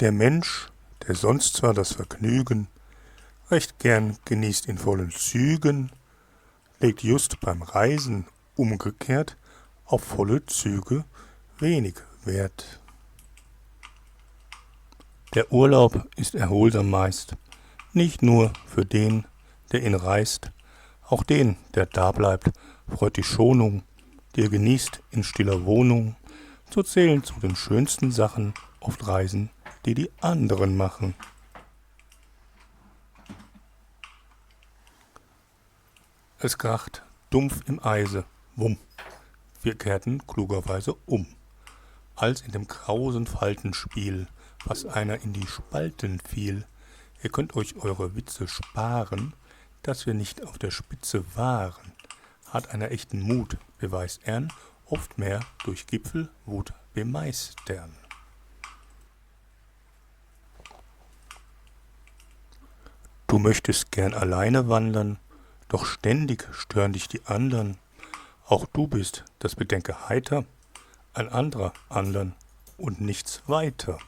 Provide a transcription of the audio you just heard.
Der Mensch, der sonst zwar das Vergnügen recht gern genießt in vollen Zügen, legt just beim Reisen umgekehrt auf volle Züge wenig Wert. Der Urlaub ist erholsam meist, nicht nur für den, der ihn reist, auch den, der dableibt, freut die Schonung, die er genießt in stiller Wohnung. So zählen zu den schönsten Sachen oft Reisen, die die anderen machen. Es kracht dumpf im Eise, wumm, wir kehrten klugerweise um, als in dem grausen Faltenspiel fast einer in die Spalten fiel. Ihr könnt euch eure Witze sparen, dass wir nicht auf der Spitze waren. Hat einer echten Mut, beweist ern, oft mehr durch Gipfelwut bemeistern. Du möchtest gern alleine wandern, doch ständig stören dich die andern. Auch du bist, das bedenke heiter, ein anderer andern und nichts weiter.